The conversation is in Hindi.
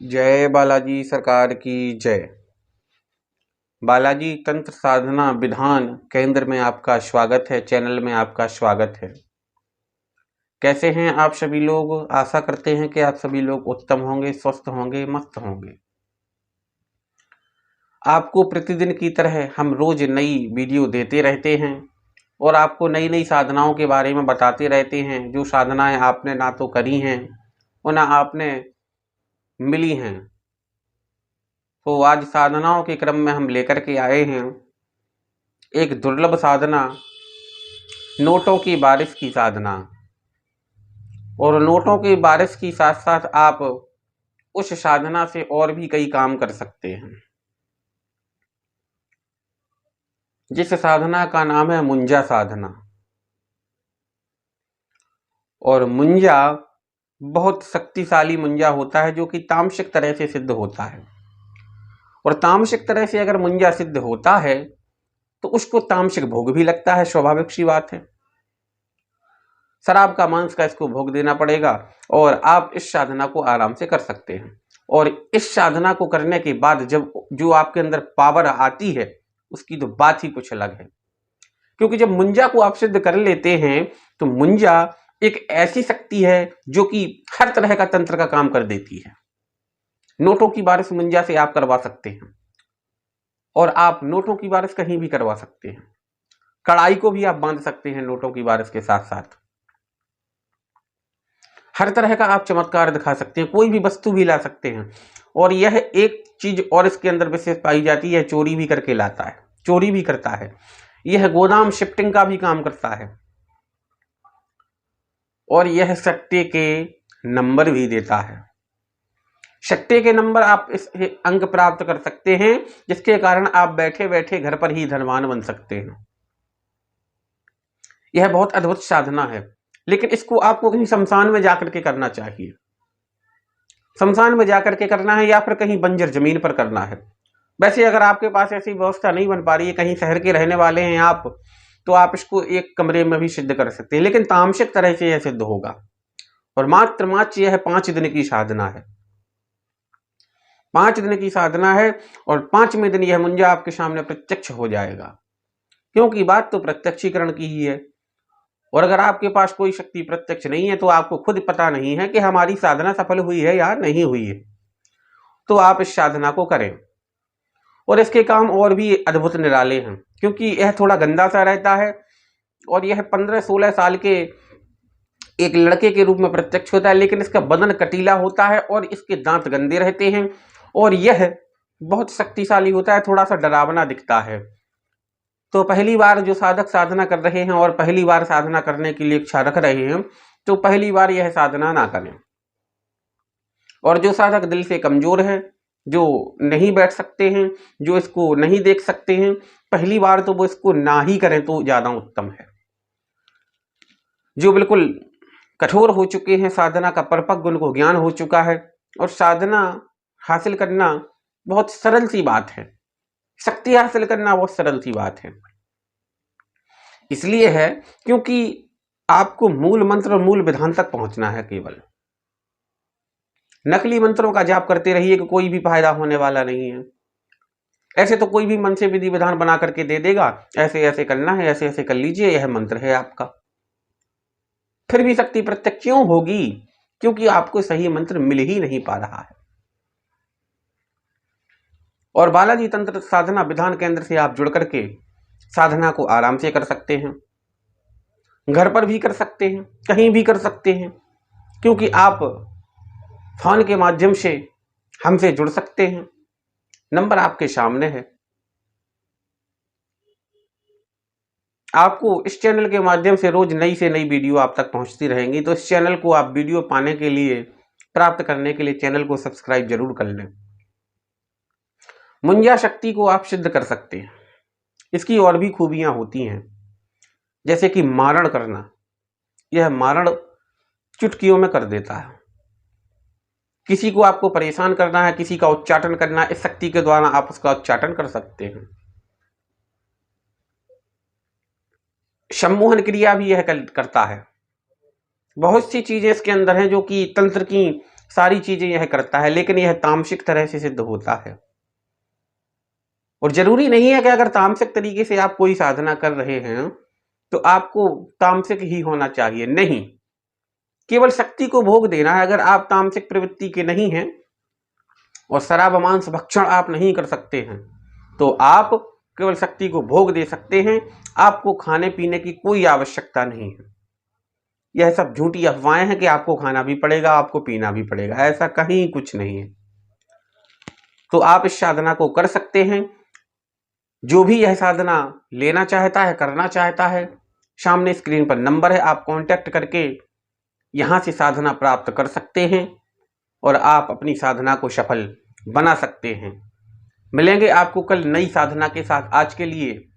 जय बालाजी सरकार की जय। बालाजी तंत्र साधना विधान केंद्र में आपका स्वागत है, चैनल में आपका स्वागत है। कैसे हैं आप सभी लोग? आशा करते हैं कि आप सभी लोग उत्तम होंगे, स्वस्थ होंगे, मस्त होंगे। आपको प्रतिदिन की तरह हम रोज नई वीडियो देते रहते हैं और आपको नई नई साधनाओं के बारे में बताते रहते हैं, जो साधनाएं आपने ना तो करी हैं और ना आपने मिली हैं। तो आज साधनाओं के क्रम में हम लेकर के आए हैं एक दुर्लभ साधना, नोटों की बारिश की साधना। और नोटों की बारिश की साथ साथ आप उस साधना से और भी कई काम कर सकते हैं, जिस साधना का नाम है मुंजा साधना। और मुंजा बहुत शक्तिशाली मुंजा होता है, जो कि तामसिक तरह से सिद्ध होता है। और तामसिक तरह से अगर मुंजा सिद्ध होता है तो उसको तामसिक भोग भी लगता है, स्वाभाविक सी बात है। शराब का मांस का इसको भोग देना पड़ेगा और आप इस साधना को आराम से कर सकते हैं। और इस साधना को करने के बाद जब जो आपके अंदर पावर आती है, उसकी तो बात ही कुछ अलग है। क्योंकि जब मुंजा को आप सिद्ध कर लेते हैं तो मुंजा एक ऐसी शक्ति है जो कि हर तरह का तंत्र का काम कर देती है। नोटों की बारिश मुंजा से आप करवा सकते हैं और आप नोटों की बारिश कहीं भी करवा सकते हैं। कड़ाई को भी आप बांध सकते हैं नोटों की बारिश के साथ साथ। हर तरह का आप चमत्कार दिखा सकते हैं, कोई भी वस्तु भी ला सकते हैं। और यह एक चीज और इसके अंदर विशेष पाई जाती है, चोरी भी करके लाता है, चोरी भी करता है। यह गोदाम शिफ्टिंग का भी काम करता है और यह सट्टे के नंबर भी देता है। सट्टे के नंबर आप इस अंक प्राप्त कर सकते हैं, जिसके कारण आप बैठे बैठे घर पर ही धनवान बन सकते हैं। यह बहुत अद्भुत साधना है, लेकिन इसको आपको कहीं शमशान में जाकर के करना चाहिए। शमशान में जाकर के करना है या फिर कहीं बंजर जमीन पर करना है। वैसे अगर आपके पास ऐसी व्यवस्था नहीं बन पा रही है, कहीं शहर के रहने वाले हैं आप, तो आप इसको एक कमरे में भी सिद्ध कर सकते हैं, लेकिन तामसिक तरह से यह सिद्ध होगा। और मात्र यह 5 दिन की साधना है, 5 दिन की साधना है। और 5वें दिन यह मुंजा आपके सामने प्रत्यक्ष हो जाएगा, क्योंकि बात तो प्रत्यक्षीकरण की ही है। और अगर आपके पास कोई शक्ति प्रत्यक्ष नहीं है, तो आपको खुद पता नहीं है कि हमारी साधना सफल हुई है या नहीं हुई है, तो आप इस साधना को करें। और इसके काम और भी अद्भुत निराले हैं, क्योंकि यह थोड़ा गंदा सा रहता है और यह 15-16 साल के एक लड़के के रूप में प्रत्यक्ष होता है, लेकिन इसका बदन कटीला होता है और इसके दांत गंदे रहते हैं और यह बहुत शक्तिशाली होता है, थोड़ा सा डरावना दिखता है। तो पहली बार जो साधक साधना कर रहे हैं और पहली बार साधना करने के लिए इच्छा रख रहे हैं, तो पहली बार यह साधना ना करें। और जो साधक दिल से कमजोर है, जो नहीं बैठ सकते हैं, जो इसको नहीं देख सकते हैं, पहली बार तो वो इसको ना ही करें तो ज्यादा उत्तम है। जो बिल्कुल कठोर हो चुके हैं, साधना का परिपक्व उनको ज्ञान हो चुका है और साधना हासिल करना बहुत सरल सी बात है, शक्ति हासिल करना बहुत सरल सी बात है। इसलिए है क्योंकि आपको मूल मंत्र और मूल विधान तक पहुंचना है। केवल नकली मंत्रों का जाप करते रहिए कि कोई भी फायदा होने वाला नहीं है। ऐसे तो कोई भी मन से विधि विधान बना करके दे देगा, ऐसे ऐसे करना है, ऐसे ऐसे कर लीजिए, यह मंत्र है आपका। फिर भी शक्ति प्रत्यक्ष क्यों होगी? क्योंकि आपको सही मंत्र मिल ही नहीं पा रहा है। और बालाजी तंत्र साधना विधान केंद्र से आप जुड़ करके साधना को आराम से कर सकते हैं, घर पर भी कर सकते हैं, कहीं भी कर सकते हैं, क्योंकि आप फोन के माध्यम से हमसे जुड़ सकते हैं। नंबर आपके सामने है। आपको इस चैनल के माध्यम से रोज नई से नई वीडियो आप तक पहुंचती रहेंगी, तो इस चैनल को आप वीडियो पाने के लिए, प्राप्त करने के लिए चैनल को सब्सक्राइब जरूर कर लें। मुंजा शक्ति को आप सिद्ध कर सकते हैं। इसकी और भी खूबियां होती हैं, जैसे कि मारण करना। यह मारण चुटकियों में कर देता है। किसी को आपको परेशान करना है, किसी का उच्चाटन करना है, इस शक्ति के द्वारा आप उसका उच्चाटन कर सकते हैं। सम्मोहन क्रिया भी यह करता है। बहुत सी चीजें इसके अंदर हैं जो कि तंत्र की सारी चीजें यह करता है, लेकिन यह तामसिक तरह से सिद्ध होता है। और जरूरी नहीं है कि अगर तामसिक तरीके से आप कोई साधना कर रहे हैं तो आपको तामसिक ही होना चाहिए, नहीं। केवल शक्ति को भोग देना है। अगर आप तामसिक प्रवृत्ति के नहीं हैं और शराब मांस भक्षण आप नहीं कर सकते हैं तो आप केवल शक्ति को भोग दे सकते हैं। आपको खाने पीने की कोई आवश्यकता नहीं है। यह सब झूठी अफवाहें हैं कि आपको खाना भी पड़ेगा, आपको पीना भी पड़ेगा, ऐसा कहीं कुछ नहीं है। तो आप इस साधना को कर सकते हैं। जो भी यह साधना लेना चाहता है, करना चाहता है, सामने स्क्रीन पर नंबर है, आप कांटेक्ट करके यहां से साधना प्राप्त कर सकते हैं और आप अपनी साधना को सफल बना सकते हैं। मिलेंगे आपको कल नई साधना के साथ। आज के लिए